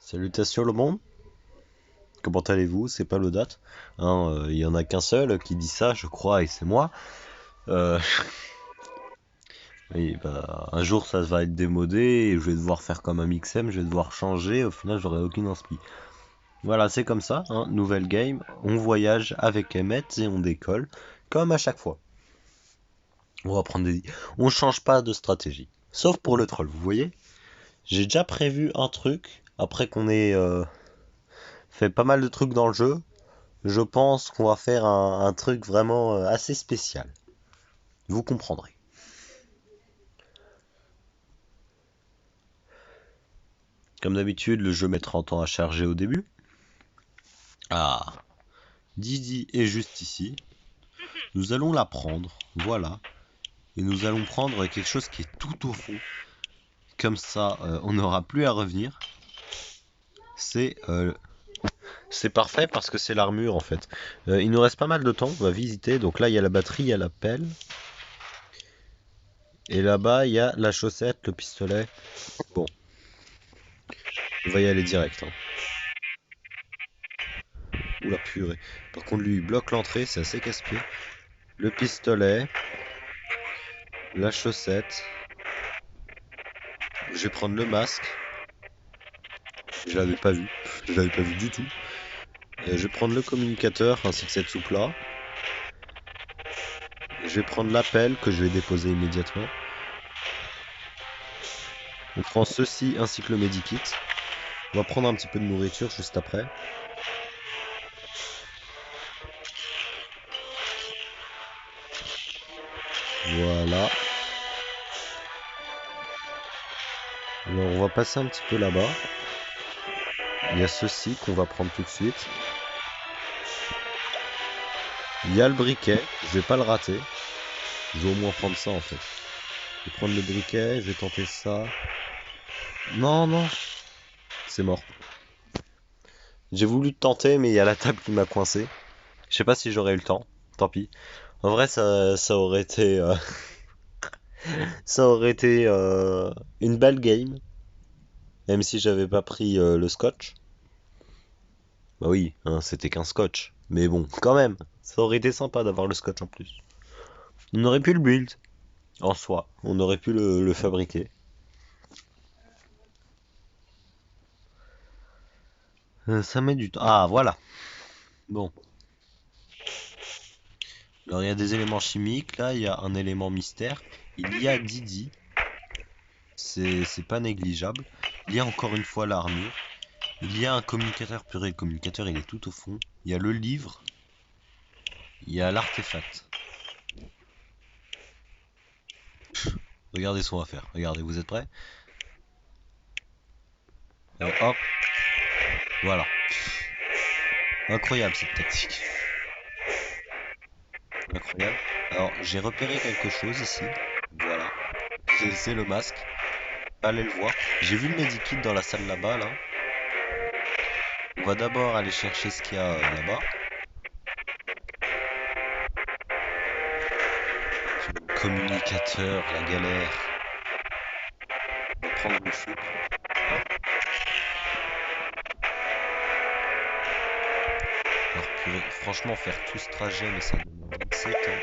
Salutations le monde, comment allez-vous? C'est pas l'Odate. Il y en a qu'un seul qui dit ça, je crois, et c'est moi. Euh, oui, bah, un jour ça va être démodé et je vais devoir faire comme un Mixem, je vais devoir changer, au final j'aurai aucune inspi. Voilà, c'est comme ça, nouvelle game, on voyage avec Emmet et on décolle, comme à chaque fois. On va prendre des... On change pas de stratégie, sauf pour le troll, vous voyez? J'ai déjà prévu un truc, après qu'on ait fait pas mal de trucs dans le jeu. Je pense qu'on va faire un truc vraiment assez spécial. Vous comprendrez. Comme d'habitude, le jeu mettra en temps à charger au début. Ah, Didi est juste ici. Nous allons la prendre, voilà. Et nous allons prendre quelque chose qui est tout au fond. Comme ça, on n'aura plus à revenir. C'est parfait parce que c'est l'armure en fait. Il nous reste pas mal de temps, on va visiter. Donc là, il y a la batterie, il y a la pelle. Et là-bas, il y a la chaussette, le pistolet. Bon, on va y aller direct. Oula purée. Par contre lui il bloque l'entrée, c'est assez casse-pied. Le pistolet, la chaussette. Je vais prendre le masque. Je l'avais pas vu. Je l'avais pas vu du tout. Et je vais prendre le communicateur ainsi que cette soupe là. Je vais prendre l'appel que je vais déposer immédiatement. On prend ceci ainsi que le medikit. On va prendre un petit peu de nourriture juste après. Voilà. Alors on va passer un petit peu là-bas. Il y a ceci qu'on va prendre tout de suite. Il y a le briquet, je vais pas le rater. Je vais au moins prendre ça en fait. Je vais prendre le briquet, je vais tenter ça. Non, non, c'est mort. J'ai voulu tenter, mais il y a la table qui m'a coincé. Je sais pas si j'aurais eu le temps. Tant pis. En vrai, ça aurait été, ça aurait été une belle game, même si j'avais pas pris le scotch. Bah oui, c'était qu'un scotch. Mais bon, quand même, ça aurait été sympa d'avoir le scotch en plus. On aurait pu le build, en soi. On aurait pu le fabriquer. Ça met du temps. Ah, voilà. Bon. Alors, il y a des éléments chimiques. Là, il y a un élément mystère. Il y a Didi. C'est pas négligeable. Il y a encore une fois l'armure. Il y a un communicateur purée. Le communicateur, il est tout au fond. Il y a le livre. Il y a l'artefact. Regardez ce qu'on va faire. Regardez, vous êtes prêts? Hop. Voilà. Incroyable cette tactique. Incroyable. Alors, j'ai repéré quelque chose ici. Voilà. C'est le masque. Allez le voir. J'ai vu le medikit dans la salle là-bas, là. On va d'abord aller chercher ce qu'il y a là-bas. Communicateur, la galère. On va prendre une soupe. Alors, franchement, faire tout ce trajet, mais ça demande 27 ans.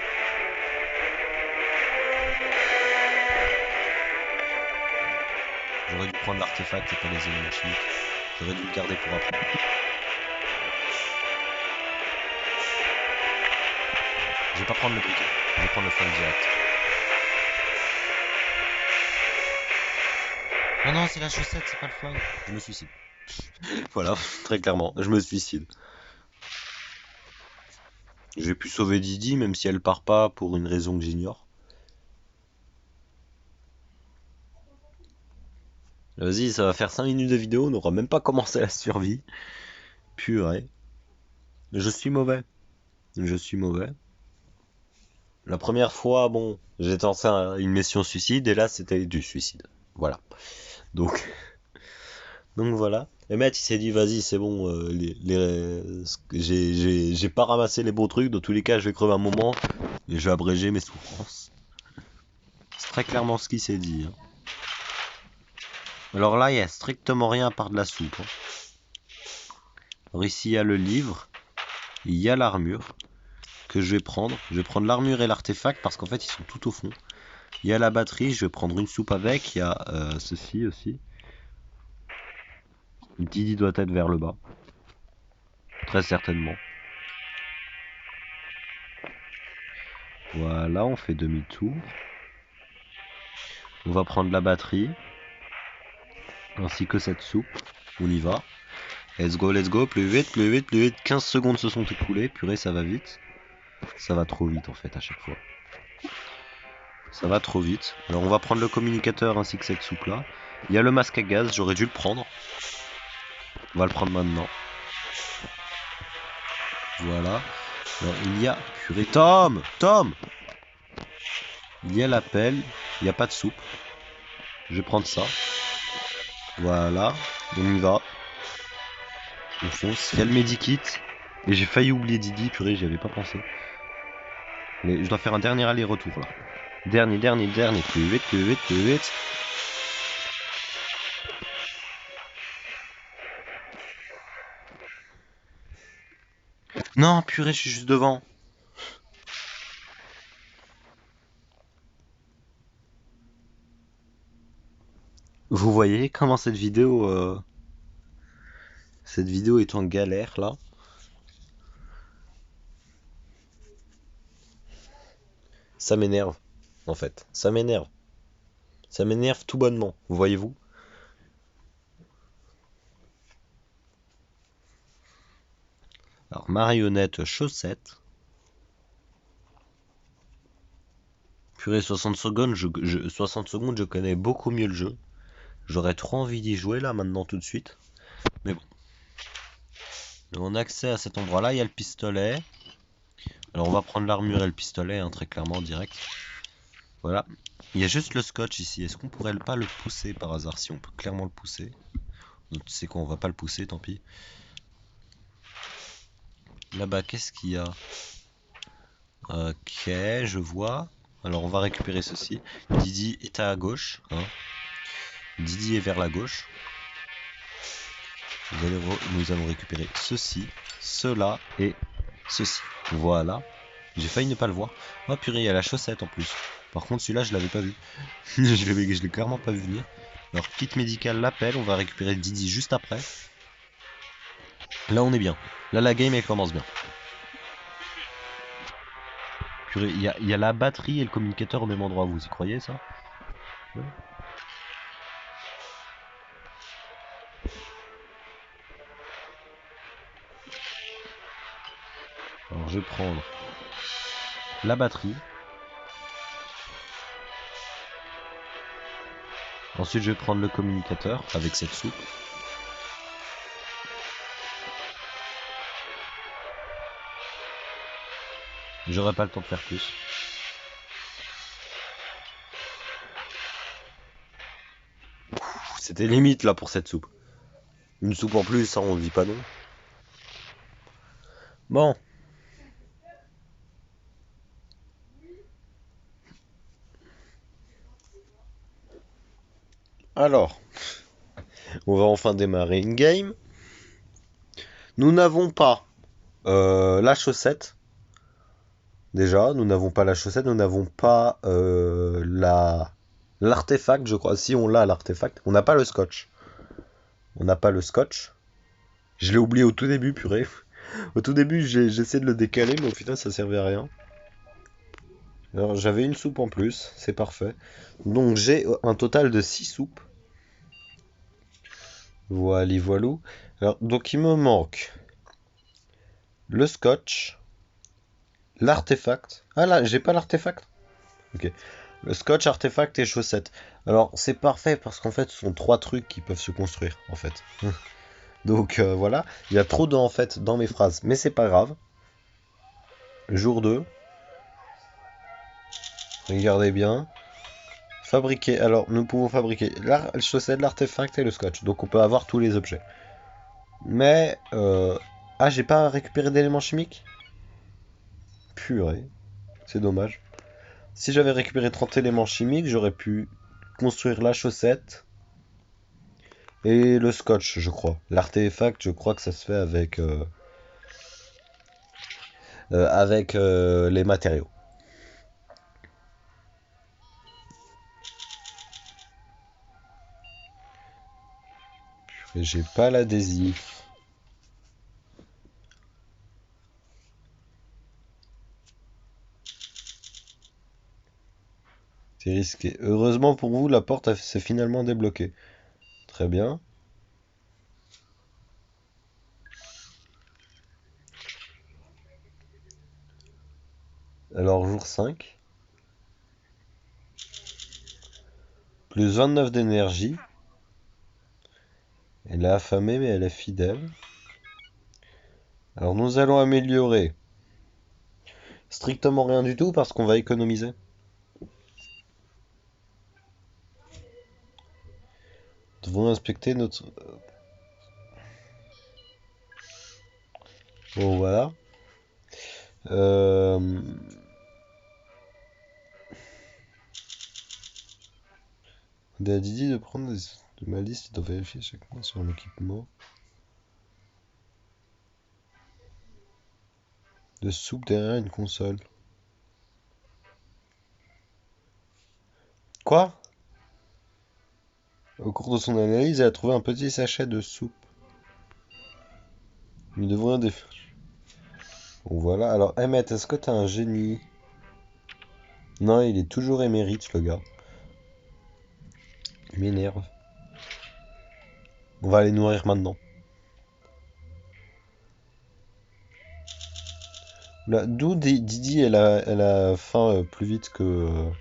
J'aurais dû prendre l'artefact et pas les éléments chimiques. J'aurais dû le garder pour après. Je vais pas prendre le briquet. Je vais prendre le flingue direct. Non, non, c'est la chaussette, c'est pas le flingue. Je me suicide. Voilà, très clairement, je me suicide. J'ai pu sauver Didi, même si elle part pas pour une raison que j'ignore. Vas-y, ça va faire 5 minutes de vidéo, on n'aura même pas commencé la survie. Purée. Je suis mauvais. Je suis mauvais. La première fois, bon, j'ai tenté une mission suicide et là c'était du suicide. Voilà. Donc, donc voilà. Et Matt il s'est dit vas-y c'est bon, j'ai pas ramassé les bons trucs, dans tous les cas je vais crever un moment et je vais abréger mes souffrances. C'est très clairement ce qu'il s'est dit. Alors là il y a strictement rien à part de la soupe. Alors ici, il y a le livre. Il y a l'armure que je vais prendre. Je vais prendre l'armure et l'artefact parce qu'en fait, ils sont tout au fond. Il y a la batterie. Je vais prendre une soupe avec. Il y a ceci aussi. Didi doit être vers le bas. Très certainement. Voilà, on fait demi-tour. On va prendre la batterie. Ainsi que cette soupe. On y va. Let's go, plus vite, plus vite, plus vite. 15 secondes se sont écoulées. Purée, ça va vite. Ça va trop vite en fait à chaque fois. Ça va trop vite. Alors on va prendre le communicateur ainsi que cette soupe là. Il y a le masque à gaz, j'aurais dû le prendre. On va le prendre maintenant. Voilà. Alors, il y a... Purée, Tom! Il y a l'appel. Il n'y a pas de soupe. Je vais prendre ça. Voilà. On y va. On fonce. Il y a le medikit. Et j'ai failli oublier Didi. Purée, j'y avais pas pensé. Mais je dois faire un dernier aller-retour là. Dernier. Plus vite. Non, purée, je suis juste devant. Vous voyez comment cette vidéo est en galère là. Ça m'énerve, en fait. Ça m'énerve. Ça m'énerve tout bonnement, voyez-vous. Alors, marionnette chaussette. Purée, 60 secondes, 60 secondes, je connais beaucoup mieux le jeu. J'aurais trop envie d'y jouer là, maintenant, tout de suite. Mais bon. On a accès à cet endroit-là, il y a le pistolet. Alors, on va prendre l'armure et le pistolet, hein, très clairement, direct. Voilà. Il y a juste le scotch ici. Est-ce qu'on pourrait pas le pousser par hasard? Si on peut clairement le pousser. Donc, tu sais quoi, on va pas le pousser, tant pis. Là-bas, qu'est-ce qu'il y a? Ok, je vois. Alors, on va récupérer ceci. Didi est à gauche. Hein. Didi est vers la gauche. Nous allons récupérer ceci, cela et ceci. Voilà. J'ai failli ne pas le voir. Oh purée, il y a la chaussette en plus. Par contre, celui-là, je l'avais pas vu. je l'ai clairement pas vu venir. Alors, kit médical, l'appel. On va récupérer Didi juste après. Là, on est bien. Là, la game, elle commence bien. Purée, il y a la batterie et le communicateur au même endroit. Vous y croyez, ça? Ouais. Alors, je vais prendre la batterie. Ensuite, je vais prendre le communicateur avec cette soupe. J'aurai pas le temps de faire plus. C'était limite là pour cette soupe. Une soupe en plus, ça on dit pas non. Bon. Alors, on va enfin démarrer une game. Nous n'avons pas la chaussette. Déjà, nous n'avons pas la chaussette, nous n'avons pas l'artefact, je crois. Si on l'a, l'artefact. On n'a pas le scotch. On n'a pas le scotch. Je l'ai oublié au tout début, purée. Au tout début, j'ai essayé de le décaler, mais au final, ça servait à rien. Alors, j'avais une soupe en plus, c'est parfait. Donc, j'ai un total de 6 soupes. Voilà, voilou. Alors, donc, il me manque le scotch, l'artefact. Ah là, j'ai pas l'artefact. Ok. Le scotch, artefact et chaussettes. Alors, c'est parfait parce qu'en fait, ce sont 3 trucs qui peuvent se construire, en fait. Donc, voilà. Il y a trop en fait dans mes phrases, mais c'est pas grave. Jour 2. Regardez bien. Fabriquer. Alors, nous pouvons fabriquer la chaussette, l'artefact et le scotch. Donc, on peut avoir tous les objets. Mais, ah, j'ai pas récupéré d'éléments chimiques? Purée. C'est dommage. Si j'avais récupéré 30 éléments chimiques, j'aurais pu construire la chaussette Et le scotch, je crois. L'artefact, je crois que ça se fait avec les matériaux. Et j'ai pas l'adhésif. C'est risqué. Heureusement pour vous, la porte s'est finalement débloquée. Très bien. Alors, jour 5. Plus 29 d'énergie. Elle est affamée, mais elle est fidèle. Alors, nous allons améliorer strictement rien du tout parce qu'on va économiser. Nous devons inspecter notre... Bon, voilà. Euh... On a Didi de prendre de ma liste et de vérifier chaque mois sur l'équipement. De soupe derrière une console. Quoi? Au cours de son analyse, elle a trouvé un petit sachet de soupe. Nous devons des... Bon, voilà. Alors, Emmett, est-ce que t'as un génie? Non, il est toujours émérite, le gars. Il m'énerve. On va aller nourrir maintenant. Là, d'où Didi, elle a faim plus vite que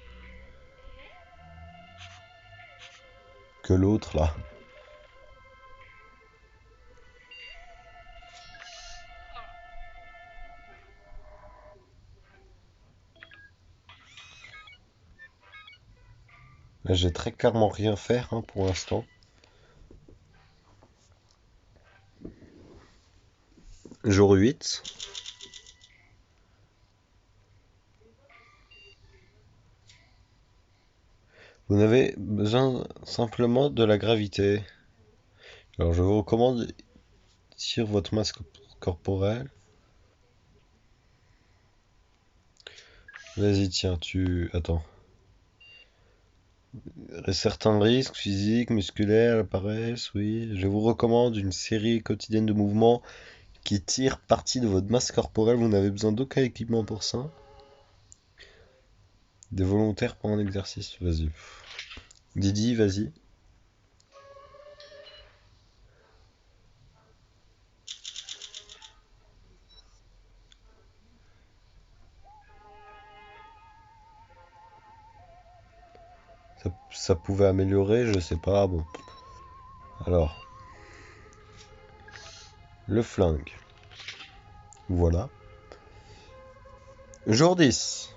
l'autre, là. Là, j'ai très clairement rien faire hein, pour l'instant. Jour 8. Vous n'avez besoin simplement de la gravité. Alors, je vous recommande sur votre masque corporel. Vas-y, tiens, Attends. Certains risques physiques, musculaires apparaissent, oui. Je vous recommande une série quotidienne de mouvements qui tirent parti de votre masse corporelle. Vous n'avez besoin d'aucun équipement pour ça. Des volontaires pendant l'exercice, vas-y. Didi, vas-y. Ça pouvait améliorer, je sais pas, bon. Alors, le flingue. Voilà. Jour 10.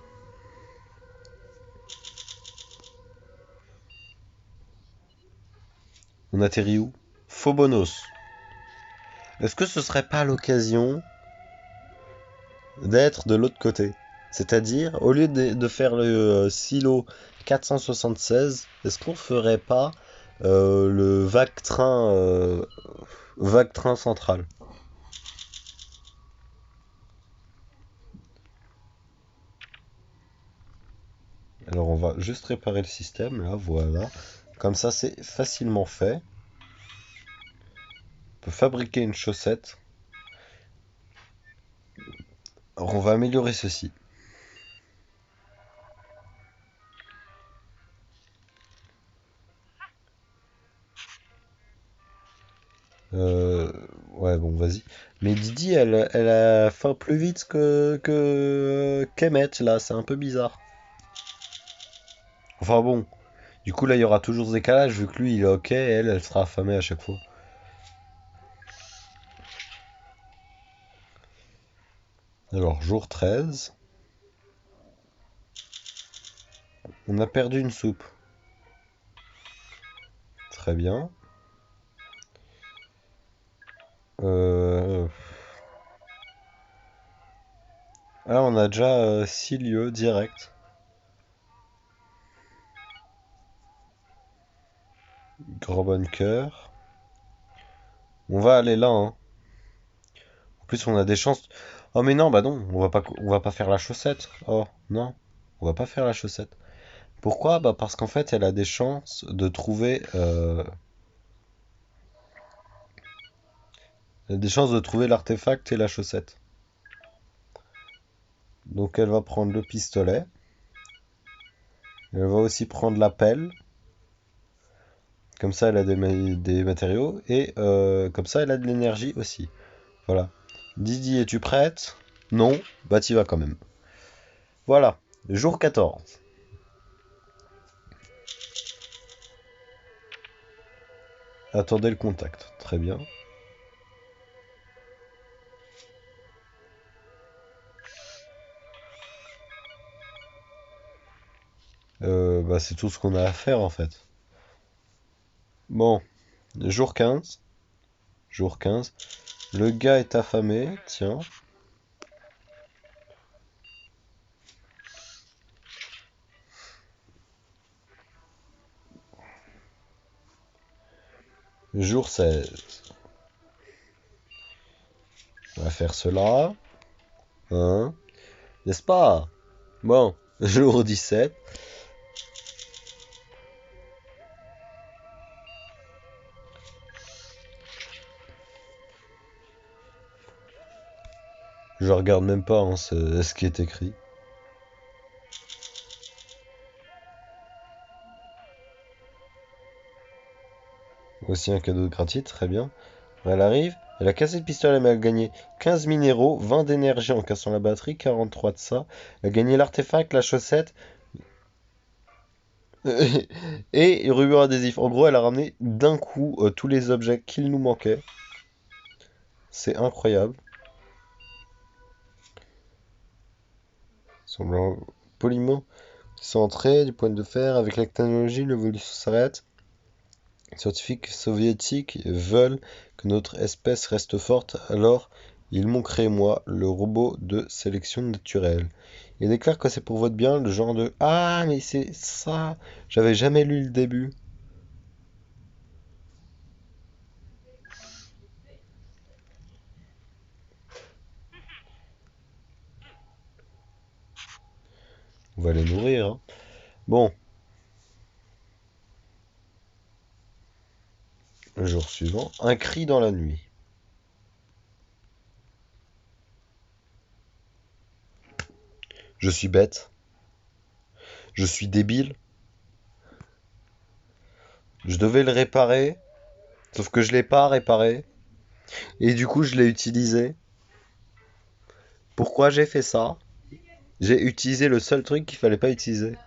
On atterrit où? Phobos. Est-ce que ce serait pas l'occasion d'être de l'autre côté? C'est-à-dire, au lieu de faire le silo 476, est-ce qu'on ferait pas le vague train central? Alors on va juste réparer le système, là, voilà. Comme ça, c'est facilement fait. On peut fabriquer une chaussette. Alors on va améliorer ceci. Ouais, bon, vas-y. Mais Didi, elle a faim plus vite qu'Emmet, là, c'est un peu bizarre. Enfin bon, du coup, là, il y aura toujours ce décalage, vu que lui, il est ok, et elle sera affamée à chaque fois. Alors, jour 13. On a perdu une soupe. Très bien. Euh... Ah, on a déjà 6 lieux directs. Grand Bonne Cœur. On va aller là, hein. En plus, on a des chances. Oh, mais non, bah non, on va pas faire la chaussette. Oh, non, on va pas faire la chaussette. Pourquoi? Bah parce qu'en fait, elle a des chances de trouver, elle a des chances de trouver l'artefact et la chaussette. Donc, elle va prendre le pistolet. Elle va aussi prendre la pelle. Comme ça, elle a des matériaux. Et comme ça, elle a de l'énergie aussi. Voilà. Didi, es-tu prête? Non? Bah, t'y vas quand même. Voilà. Jour 14. Attendez le contact. Très bien. Bah, c'est tout ce qu'on a à faire en fait. Bon, jour 15. Jour 15. Le gars est affamé. Tiens. Jour 16. On va faire cela. Hein? N'est-ce pas? Bon, jour 17. Je regarde même pas hein, ce qui est écrit. Aussi un cadeau de gratuit, très bien. Elle arrive, elle a cassé le pistolet, mais elle a gagné 15 minéraux, 20 d'énergie en cassant la batterie, 43 de ça. Elle a gagné l'artefact, la chaussette et ruban adhésif. En gros, elle a ramené d'un coup tous les objets qu'il nous manquait. C'est incroyable. Semblant poliment centré, du point de fer. Avec la technologie, l'évolution s'arrête. Les scientifiques soviétiques veulent que notre espèce reste forte, alors ils m'ont créé moi, le robot de sélection naturelle. Il déclare que c'est pour votre bien, le genre de ah, mais c'est ça! J'avais jamais lu le début. On va les nourrir, hein. Bon, le jour suivant, un cri dans la nuit. Je suis bête, je suis débile, je devais le réparer, sauf que je l'ai pas réparé, et du coup je l'ai utilisé. Pourquoi j'ai fait ça? J'ai utilisé le seul truc qu'il fallait pas utiliser.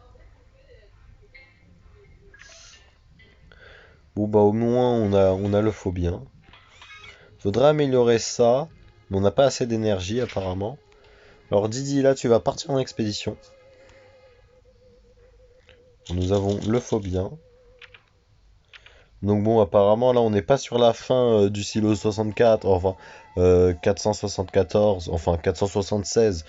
Bon bah au moins on a le faux bien. Faudrait améliorer ça, mais on n'a pas assez d'énergie apparemment. Alors Didi, là tu vas partir en expédition. Nous avons le faux bien. Donc bon, apparemment là on n'est pas sur la fin du silo 64, enfin 474, enfin 476,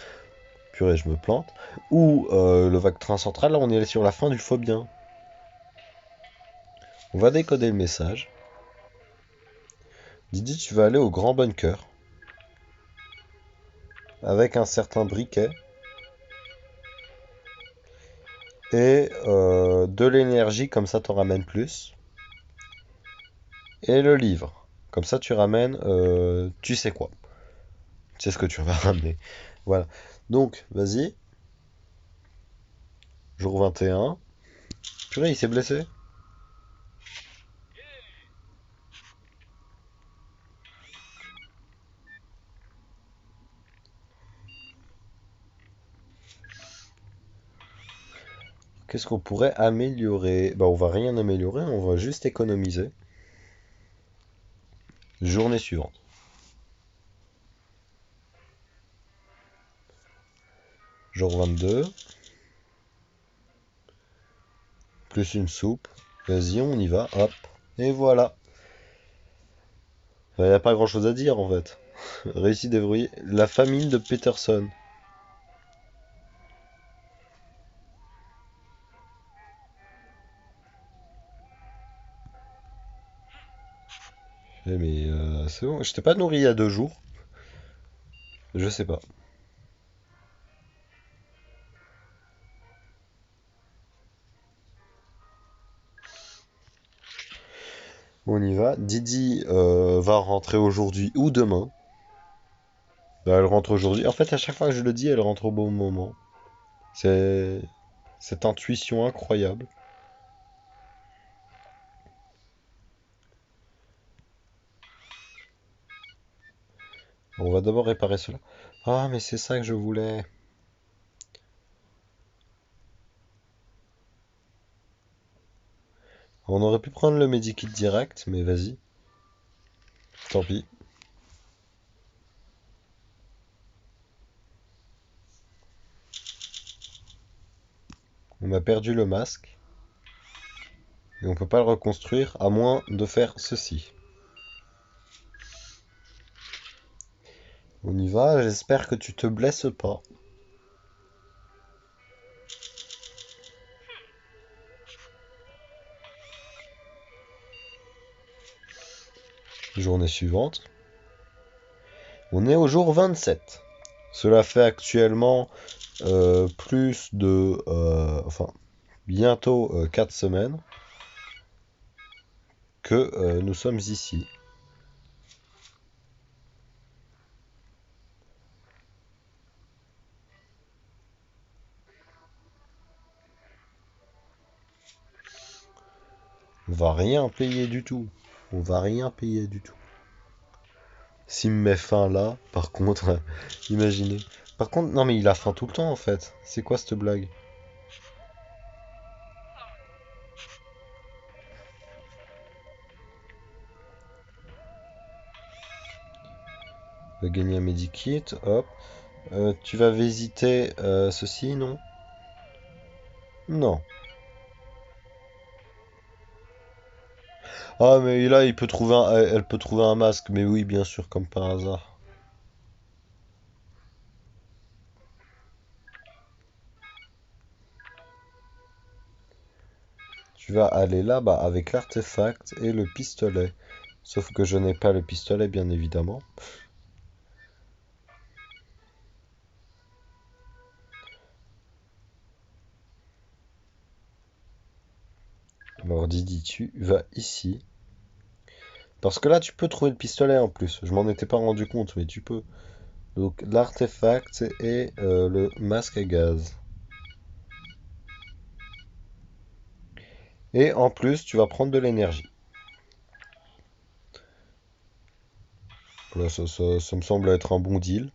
purée je me plante, ou le vague train central, là on est sur la fin du faux bien. On va décoder le message. Didi, tu vas aller au grand bunker avec un certain briquet et de l'énergie, comme ça t'en ramènes plus. Et le livre. Comme ça, tu ramènes, tu sais quoi. Tu sais ce que tu vas ramener. Voilà. Donc, vas-y. Jour 21. Purée, il s'est blessé. Qu'est-ce qu'on pourrait améliorer? Bah, on va rien améliorer, on va juste économiser. Journée suivante. Jour 22. Plus une soupe. Vas-y, on y va. Hop. Et voilà. Il n'y a pas grand-chose à dire en fait. Réussi à débrouiller. La famine de Peterson. Mais c'est bon, je t'ai pas nourri il y a 2 jours. Je sais pas. On y va. Didi va rentrer aujourd'hui ou demain. Bah, elle rentre aujourd'hui. En fait, à chaque fois que je le dis, elle rentre au bon moment. C'est cette intuition incroyable. On va d'abord réparer cela. Ah, mais c'est ça que je voulais. On aurait pu prendre le medikit direct, mais vas-y. Tant pis. On a perdu le masque. Et on peut pas le reconstruire à moins de faire ceci. On y va, j'espère que tu te blesses pas. Journée suivante. On est au jour 27. Cela fait actuellement plus de... enfin, bientôt 4 semaines que nous sommes ici. On va rien payer du tout. On va rien payer du tout. S'il me met fin là, par contre, imaginez. Par contre, non mais il a faim tout le temps en fait. C'est quoi cette blague? On va gagner un medikit, hop. Tu vas visiter ceci, non? Non. Ah mais là, il peut trouver elle peut trouver un masque, mais oui, bien sûr, comme par hasard. Tu vas aller là-bas avec l'artefact et le pistolet. Sauf que je n'ai pas le pistolet, bien évidemment. Alors Didi, tu vas ici. Parce que là, tu peux trouver le pistolet en plus. Je m'en étais pas rendu compte, mais tu peux. Donc l'artefact et le masque à gaz. Et en plus, tu vas prendre de l'énergie. Voilà, ça me semble être un bon deal.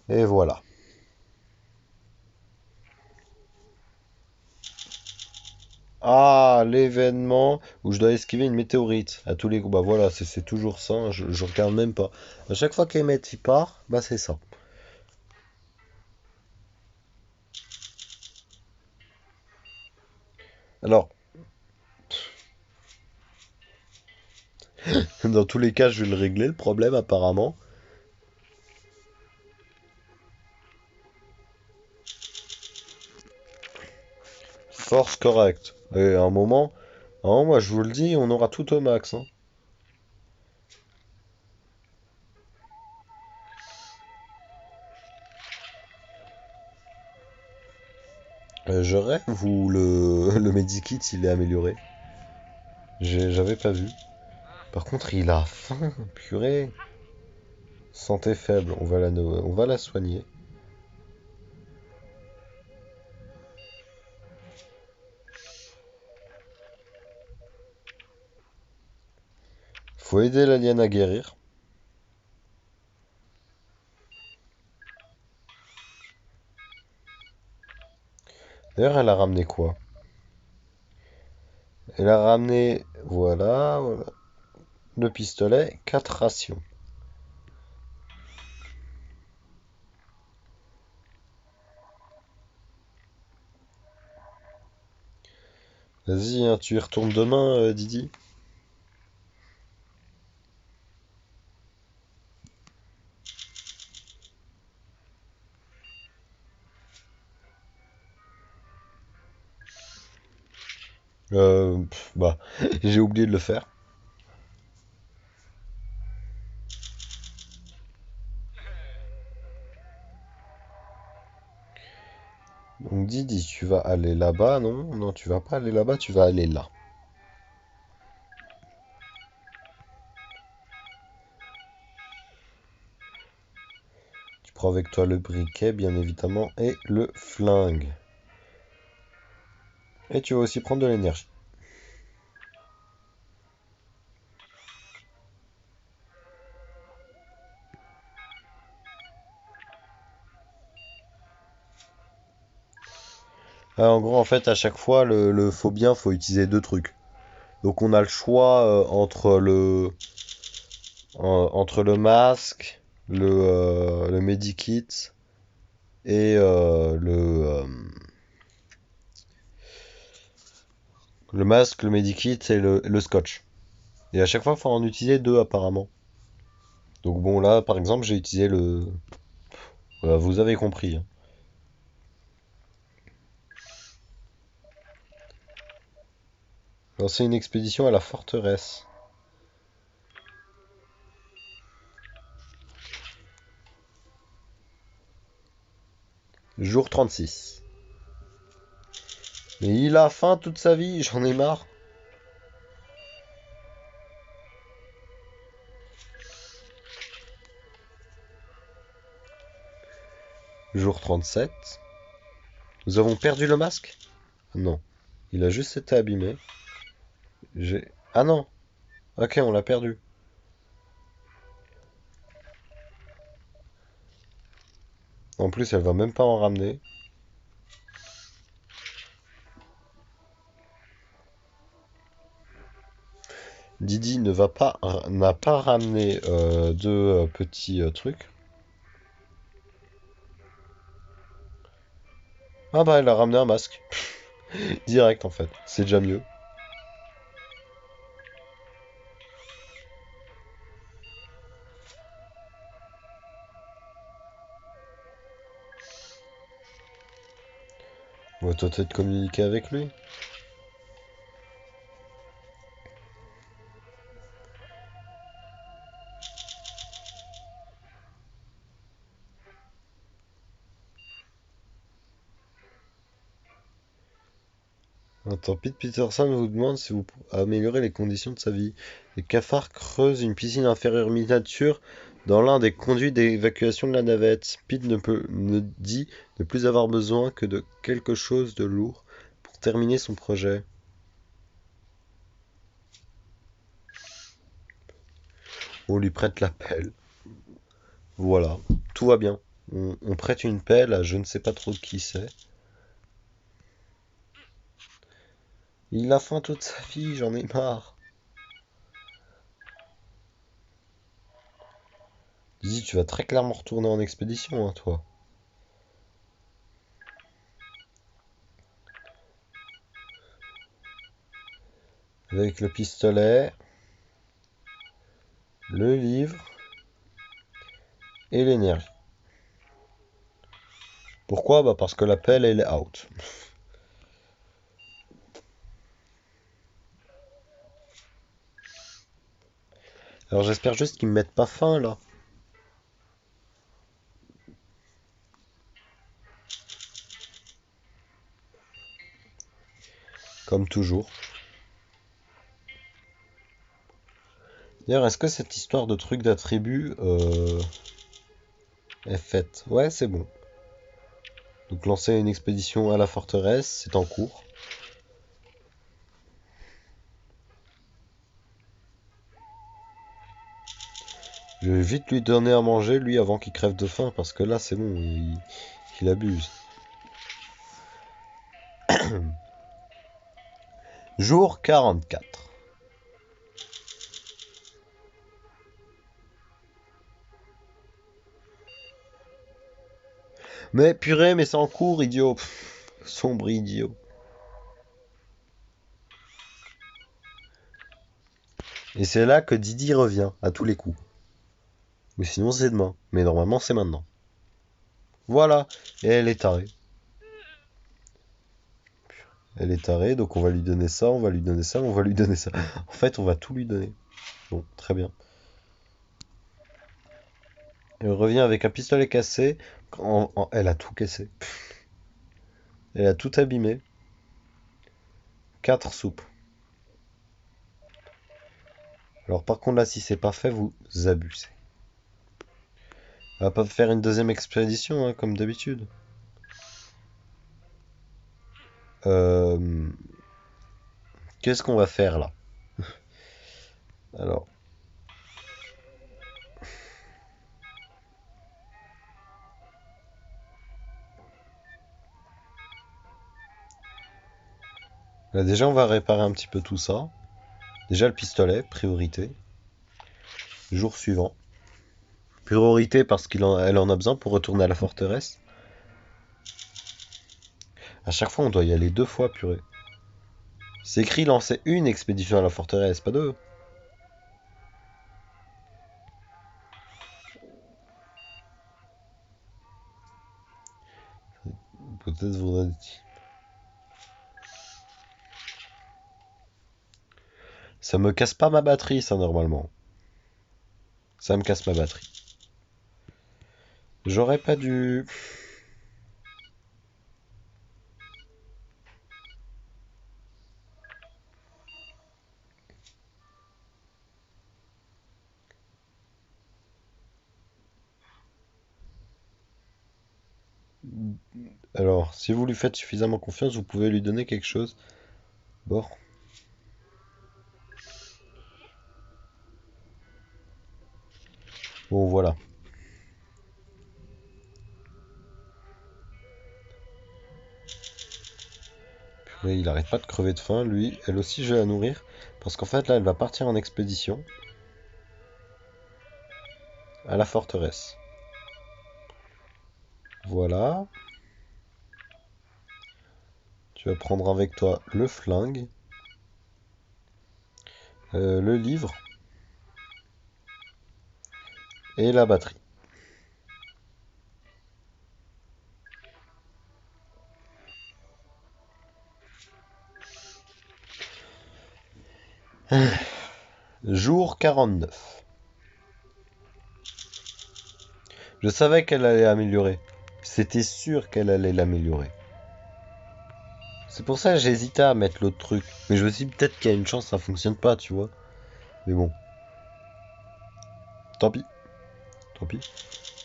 Et voilà. Ah, l'événement où je dois esquiver une météorite à tous les coups. Bah voilà, c'est toujours ça, hein, je regarde même pas. À chaque fois qu'Emmett y part, bah c'est ça. Alors, dans tous les cas, je vais le régler, le problème apparemment. Force correcte. Et à un moment, moi je vous le dis, on aura tout au max, hein. Je rêve ou le medikit il est amélioré. J'avais pas vu. Par contre, il a faim, purée. Santé faible, on va la soigner. Faut aider l'alien à guérir. D'ailleurs, elle a ramené quoi? Elle a ramené, voilà, le pistolet, 4 rations. Vas-y, hein, tu y retournes demain, Didi? Bah, j'ai oublié de le faire. Donc Didi, tu vas aller là-bas, non? Non, tu vas pas aller là-bas, tu vas aller là. Tu prends avec toi le briquet, bien évidemment, et le flingue. Et tu vas aussi prendre de l'énergie. En gros, en fait, à chaque fois, faut bien, faut utiliser deux trucs. Donc on a le choix entre le masque, le medikit et le masque, le medikit et le scotch. Et à chaque fois, il faut en utiliser deux apparemment. Donc bon, là, par exemple, j'ai utilisé le... Voilà, vous avez compris, hein. Lancer une expédition à la forteresse. Jour 36. Mais il a faim toute sa vie, j'en ai marre. Jour 37. Nous avons perdu le masque? Non. Il a juste été abîmé. J'ai... Ah non. Ok, on l'a perdu. En plus, elle va même pas en ramener. Didi n'a pas ramené deux petits trucs. Ah bah, elle a ramené un masque. Direct en fait. C'est déjà mieux. On va peut-être communiquer avec lui. Attends, Pete Peterson vous demande si vous pouvez améliorer les conditions de sa vie. Les cafards creusent une piscine inférieure miniature dans l'un des conduits d'évacuation de la navette. Pete ne dit ne plus avoir besoin que de quelque chose de lourd pour terminer son projet. On lui prête la pelle. Voilà, tout va bien. On prête une pelle à je ne sais pas trop qui c'est. Il a faim toute sa vie, j'en ai marre. Dis, tu vas très clairement retourner en expédition, hein, toi. Avec le pistolet, le livre et l'énergie. Pourquoi? Bah parce que la pelle, elle est out. Alors j'espère juste qu'ils me mettent pas fin, là. Comme toujours. D'ailleurs, est-ce que cette histoire de truc d'attribut est faite? Ouais, c'est bon. Donc lancer une expédition à la forteresse, c'est en cours. Je vais vite lui donner à manger, lui, avant qu'il crève de faim, parce que là, c'est bon, il abuse. Jour 44. Mais purée, mais c'est en cours, idiot. Sombre idiot. Et c'est là que Didi revient, à tous les coups. Ou sinon c'est demain. Mais normalement c'est maintenant. Voilà. Et elle est tarée. Elle est tarée, donc on va lui donner ça, on va lui donner ça, on va lui donner ça. En fait, on va tout lui donner. Bon, très bien. Elle revient avec un pistolet cassé. Elle a tout cassé. Elle a tout abîmé. 4 soupes. Alors par contre là, si c'est pas fait, vous abusez. On va pas faire une deuxième expédition, hein, comme d'habitude. Euh, Qu'est-ce qu'on va faire là? Alors, là, déjà on va réparer un petit peu tout ça. Déjà le pistolet, priorité. Jour suivant. Priorité parce elle en a besoin pour retourner à la forteresse. À chaque fois on doit y aller 2 fois, purée. C'est écrit lancer une expédition à la forteresse, pas 2. Peut-être voudrait. Ça me casse pas ma batterie, ça, normalement. Ça me casse ma batterie. J'aurais pas dû. Alors, si vous lui faites suffisamment confiance, vous pouvez lui donner quelque chose. Bon. Bon, voilà. Purée, il arrête pas de crever de faim, lui. Elle aussi, je vais la nourrir. Parce qu'en fait, là, elle va partir en expédition. À la forteresse. Voilà. Tu vas prendre avec toi le flingue. Le livre. Et la batterie. Jour 49. Je savais qu'elle allait améliorer. C'était sûr qu'elle allait l'améliorer. C'est pour ça que j'hésitais à mettre l'autre truc. Mais je me suis dit peut-être qu'il y a une chance que ça fonctionne pas, tu vois. Mais bon. Tant pis. Tant pis.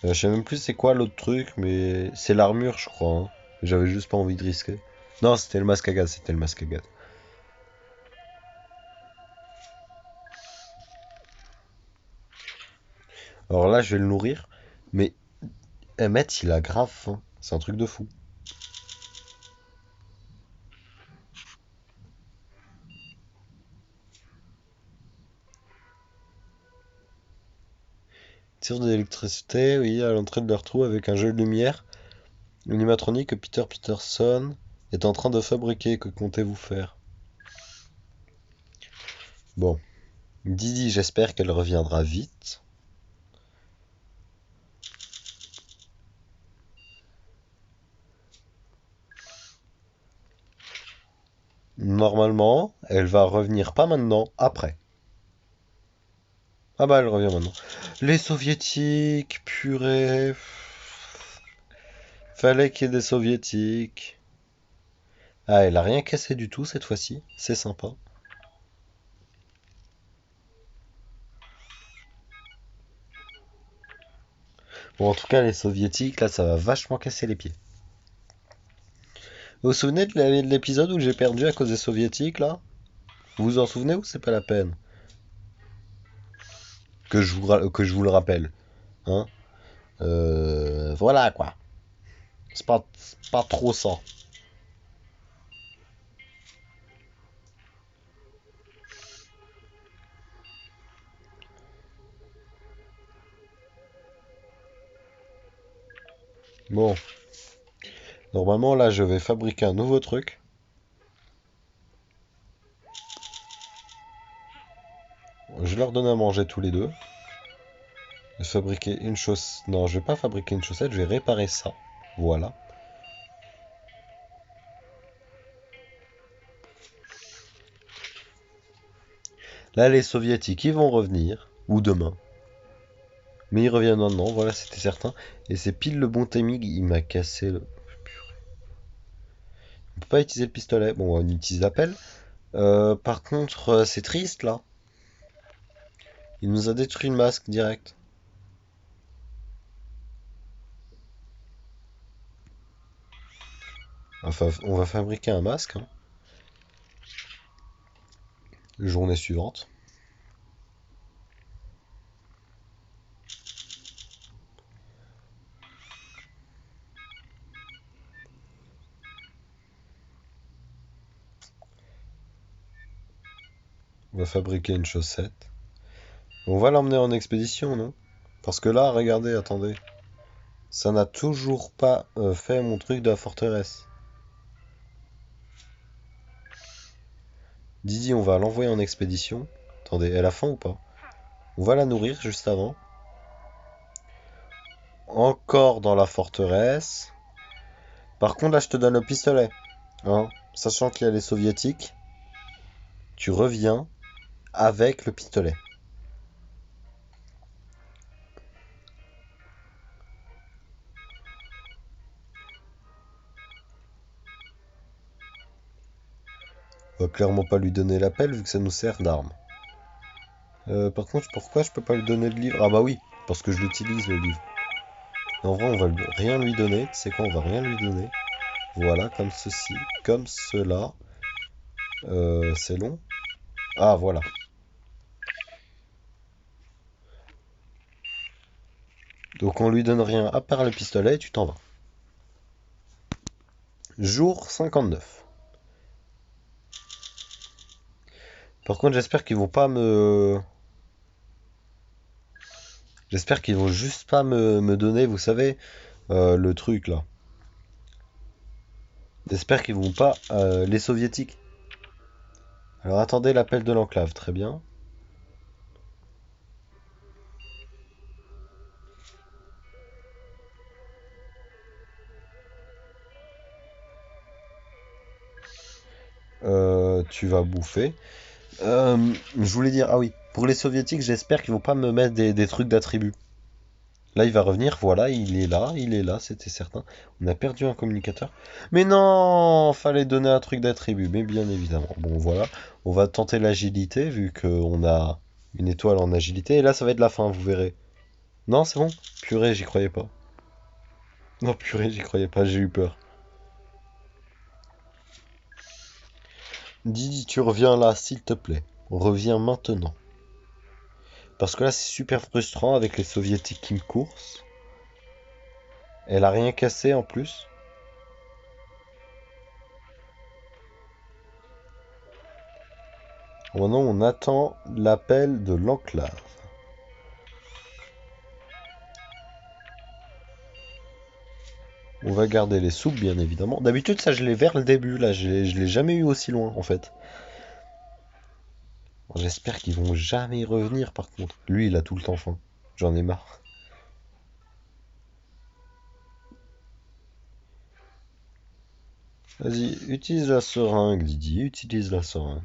Je sais même plus c'est quoi l'autre truc, mais c'est l'armure, je crois, hein. J'avais juste pas envie de risquer. Non, c'était le masque à gaz, c'était le masque à gaz. Alors là, je vais le nourrir, mais Emmett, il a grave faim. C'est un truc de fou. Tire de l'électricité, oui, à l'entrée de leur trou avec un jeu de lumière. L'animatronique que Peter Peterson est en train de fabriquer. Que comptez-vous faire? Bon. Didi, j'espère qu'elle reviendra vite. Normalement, elle va revenir pas maintenant, après. Ah bah elle revient maintenant. Les soviétiques, purée. Fallait qu'il y ait des soviétiques. Ah, elle a rien cassé du tout cette fois-ci. C'est sympa. Bon, en tout cas, les soviétiques, là, ça va vachement casser les pieds. Vous vous souvenez de l'épisode où j'ai perdu à cause des soviétiques, là? Vous vous en souvenez ou c'est pas la peine que je vous le rappelle, hein? Voilà, quoi. C'est pas trop ça. Bon, normalement, là, je vais fabriquer un nouveau truc. Je leur donne à manger tous les deux. Je vais fabriquer une chaussette. Non, je vais pas fabriquer une chaussette, je vais réparer ça. Voilà. Là, les soviétiques, ils vont revenir. Ou demain. Mais ils reviennent maintenant, voilà, c'était certain. Et c'est pile le bon timing, il m'a cassé le... On peut pas utiliser le pistolet. Bon, on utilise la pelle. Par contre, c'est triste, là. Il nous a détruit le masque, direct. Enfin, on va fabriquer un masque, hein. Journée suivante. On va fabriquer une chaussette. On va l'emmener en expédition, non? Parce que là, regardez, attendez. Ça n'a toujours pas fait mon truc de la forteresse. Didi, on va l'envoyer en expédition. Attendez, elle a faim ou pas? On va la nourrir juste avant. Encore dans la forteresse. Par contre, là, je te donne le pistolet. Hein, sachant qu'il y a les soviétiques, tu reviens avec le pistolet. On va clairement pas lui donner l'appel vu que ça nous sert d'arme. Par contre, pourquoi je peux pas lui donner le livre? Ah bah oui, parce que je l'utilise le livre. Et en vrai, on va rien lui donner. Tu sais quoi, on va rien lui donner. Voilà, comme ceci, comme cela. C'est long. Ah, voilà. Donc on lui donne rien à part le pistolet et tu t'en vas. Jour 59. Par contre, j'espère qu'ils vont pas me... J'espère qu'ils vont juste pas me donner, vous savez, le truc là. J'espère qu'ils vont pas... les soviétiques. Alors attendez l'appel de l'enclave, très bien. Tu vas bouffer. Je voulais dire, ah oui, pour les soviétiques, j'espère qu'ils vont pas me mettre des trucs d'attribut. Là, il va revenir, voilà, il est là, c'était certain. On a perdu un communicateur. Mais non, fallait donner un truc d'attribut, mais bien évidemment. Bon, voilà, on va tenter l'agilité, vu qu'on a une étoile en agilité. Et là, ça va être la fin, vous verrez. Non, c'est bon? Purée, j'y croyais pas. Non, purée, j'y croyais pas, j'ai eu peur. Didi, tu reviens là, s'il te plaît. Reviens maintenant. Parce que là, c'est super frustrant avec les soviétiques qui me coursent. Elle a rien cassé en plus. Maintenant, on attend l'appel de l'enclave. On va garder les soupes, bien évidemment. D'habitude, ça, je l'ai vers le début, là. Je l'ai jamais eu aussi loin, en fait. Bon, j'espère qu'ils vont jamais y revenir, par contre. Lui, il a tout le temps faim. J'en ai marre. Vas-y, utilise la seringue, Didi. Utilise la seringue.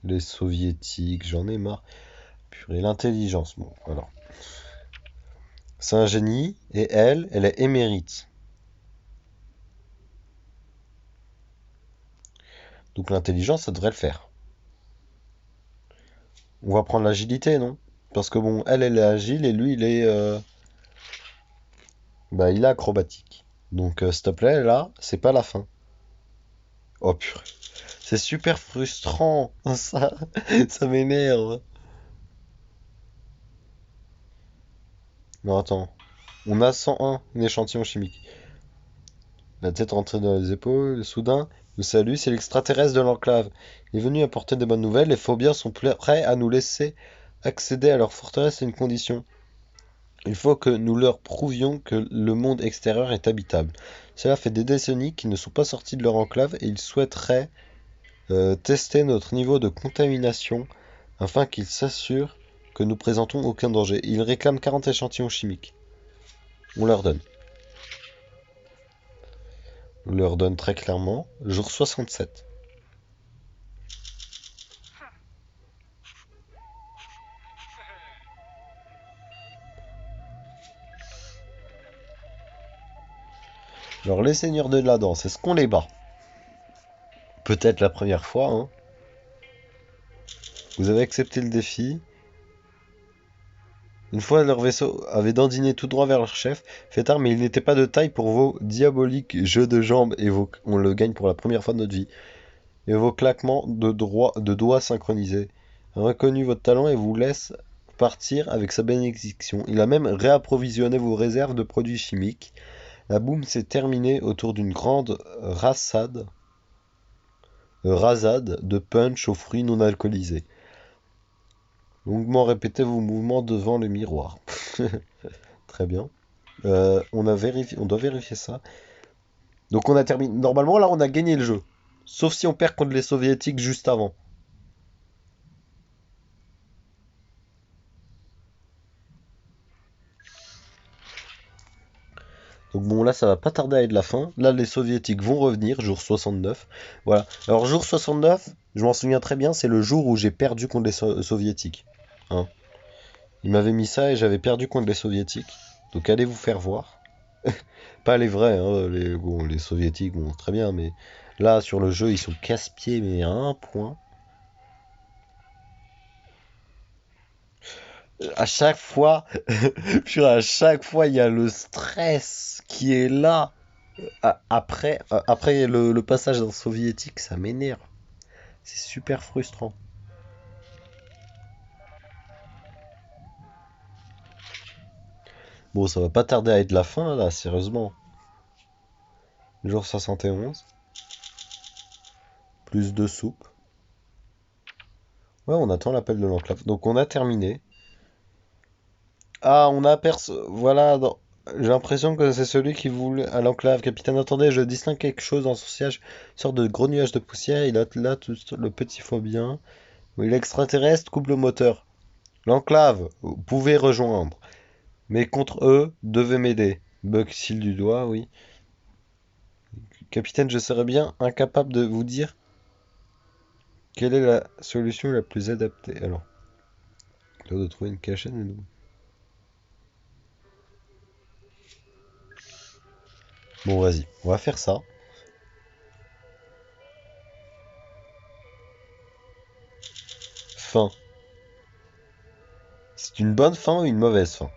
Les soviétiques, j'en ai marre. Purée, l'intelligence, bon, alors. C'est un génie, et elle est émérite. Donc l'intelligence, ça devrait le faire. On va prendre l'agilité, non? Parce que bon, elle est agile, et lui, il est... Bah, il est acrobatique. Donc, s'il te plaît, là, c'est pas la fin. Oh purée. C'est super frustrant, ça m'énerve. Non, attends. On a 101 échantillons chimiques. La tête rentrée dans les épaules, soudain, nous salue, c'est l'extraterrestre de l'enclave. Il est venu apporter des bonnes nouvelles, les Phobiens sont prêts à nous laisser accéder à leur forteresse à une condition. Il faut que nous leur prouvions que le monde extérieur est habitable. Cela fait des décennies qu'ils ne sont pas sortis de leur enclave et ils souhaiteraient tester notre niveau de contamination afin qu'ils s'assurent que nous présentons aucun danger. Ils réclament 40 échantillons chimiques. On leur donne. On leur donne très clairement jour 67. Alors les seigneurs de la danse, est-ce qu'on les bat? Peut-être la première fois, hein. Vous avez accepté le défi. Une fois leur vaisseau avait dandiné tout droit vers leur chef, Fêtard, mais il n'était pas de taille pour vos diaboliques jeux de jambes et on le gagne pour la première fois de notre vie. Et vos claquements de doigts synchronisés. A reconnu votre talent et vous laisse partir avec sa bénédiction. Il a même réapprovisionné vos réserves de produits chimiques. La boum s'est terminée autour d'une grande rasade de punch aux fruits non alcoolisés. Longuement répétez vos mouvements devant le miroir. Très bien. On doit vérifier ça. Donc on a terminé. Normalement là on a gagné le jeu. Sauf si on perd contre les soviétiques juste avant. Donc bon là ça va pas tarder à être la fin. Là les soviétiques vont revenir, jour 69. Voilà. Alors jour 69, je m'en souviens très bien, c'est le jour où j'ai perdu contre les soviétiques. Hein. Ils m'avaient mis ça et j'avais perdu contre les soviétiques. Donc allez vous faire voir. Pas les vrais, hein, les soviétiques, bon, très bien, mais là, sur le jeu, ils sont casse-pieds, mais à un point. À chaque fois, puis à chaque fois, il y a le stress qui est là. Après le passage dans le soviétique, ça m'énerve. C'est super frustrant. Bon, ça va pas tarder à être la fin, là, sérieusement. Jour 71. Plus de soupe. Ouais, on attend l'appel de l'enclave. Donc on a terminé. Ah, on aperçoit. Voilà, j'ai l'impression que c'est celui qui voulait à l'enclave. Capitaine, attendez, je distingue quelque chose dans son siège. Une sorte de gros nuage de poussière. Il a là tout le petit phobien. Oui, l'extraterrestre coupe le moteur. L'enclave, vous pouvez rejoindre. Mais contre eux, devez m'aider. Buck cille du doigt, oui. Capitaine, je serais bien incapable de vous dire quelle est la solution la plus adaptée. Alors, il de trouver une cachette. Bon, vas-y, on va faire ça. Fin. C'est une bonne fin ou une mauvaise fin?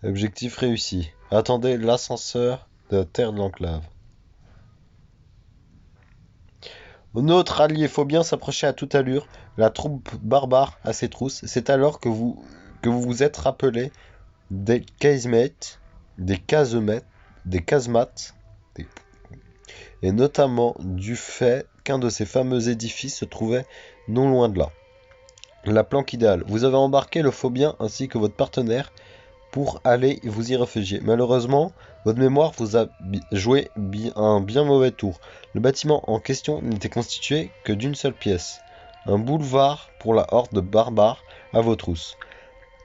Objectif réussi. Attendez l'ascenseur de la terre de l'enclave. Notre allié faut bien s'approcher à toute allure. La troupe barbare à ses trousses. C'est alors que vous vous êtes rappelé des casemates, des casemates, des- et notamment du fait qu'un de ces fameux édifices se trouvait non loin de là. La planque idéale. Vous avez embarqué le phobien ainsi que votre partenaire pour aller vous y réfugier. Malheureusement, votre mémoire vous a joué un bien mauvais tour. Le bâtiment en question n'était constitué que d'une seule pièce. Un boulevard pour la horde de barbares à vos trousses,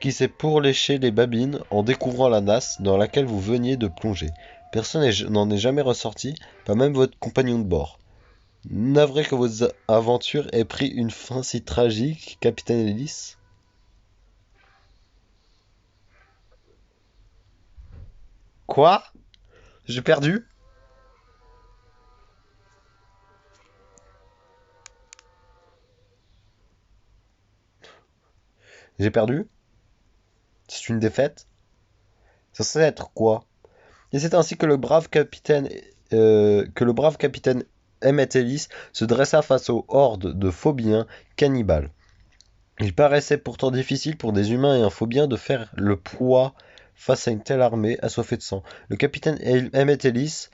qui s'est pourléché les babines en découvrant la nasse dans laquelle vous veniez de plonger. Personne n'en est jamais ressorti, pas même votre compagnon de bord. Navré que votre aventure ait pris une fin si tragique, Capitaine Ellis. Quoi? J'ai perdu? J'ai perdu? C'est une défaite? Ça serait être quoi? Et c'est ainsi que le brave capitaine Emmett Ellis se dressa face aux hordes de phobiens cannibales. Il paraissait pourtant difficile pour des humains et un phobien de faire le poids face à une telle armée assoiffée de sang. Le capitaine Emmett Ellis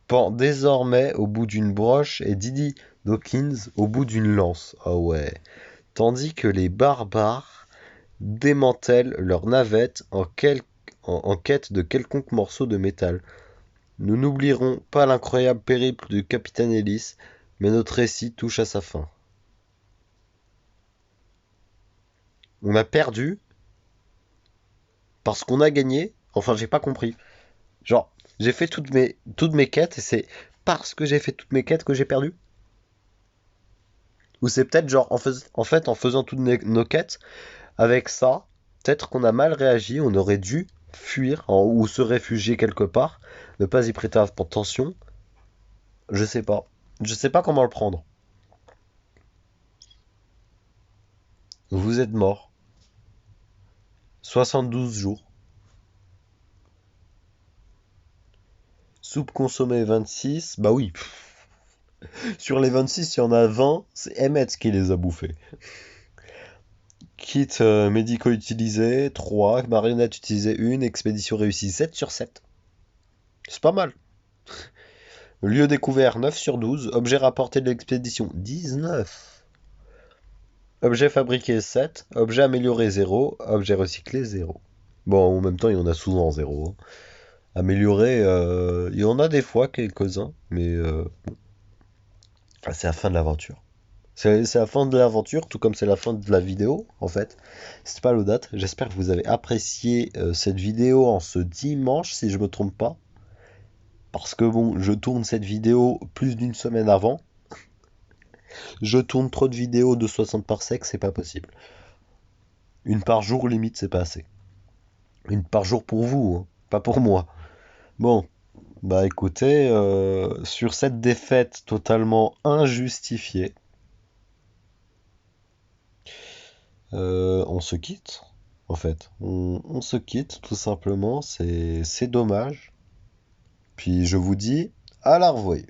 pend désormais au bout d'une broche et Didi Dawkins au bout d'une lance. Ah ouais. Tandis que les barbares démantèlent leurs navettes en quête de quelconque morceau de métal. Nous n'oublierons pas l'incroyable périple du capitaine Ellis. Mais notre récit touche à sa fin. On a perdu parce qu'on a gagné. Enfin, j'ai pas compris. Genre, j'ai fait toutes mes quêtes et c'est parce que j'ai fait toutes mes quêtes que j'ai perdu? Ou c'est peut-être genre, en fait, en faisant toutes nos quêtes, avec ça, peut-être qu'on a mal réagi, on aurait dû fuir ou se réfugier quelque part, ne pas y prêter attention. Je sais pas. Je sais pas comment le prendre. Vous êtes mort. 72 jours. Soupe consommée 26. Bah oui. Sur les 26, il y en a 20. C'est Emmett qui les a bouffés. Kit médicaux utilisés 3. Marionnette utilisée 1. Expédition réussie 7 sur 7. C'est pas mal. Lieu découvert 9 sur 12. Objet rapporté de l'expédition 19. Objet fabriqué 7. Objet amélioré 0. Objet recyclé 0. Bon, en même temps, il y en a souvent 0. Amélioré, il y en a des fois quelques-uns, mais c'est la fin de l'aventure. C'est la fin de l'aventure, tout comme c'est la fin de la vidéo, en fait. C'est pas l'autre date. J'espère que vous avez apprécié cette vidéo en ce dimanche, si je me trompe pas. Parce que bon, je tourne cette vidéo plus d'une semaine avant. Je tourne trop de vidéos de 60 par sec, c'est pas possible. Une par jour, limite, c'est pas assez. Une par jour pour vous, hein, pas pour moi. Bon, bah écoutez, sur cette défaite totalement injustifiée, on se quitte, en fait. On se quitte, tout simplement, c'est dommage. Puis je vous dis à la revoyure.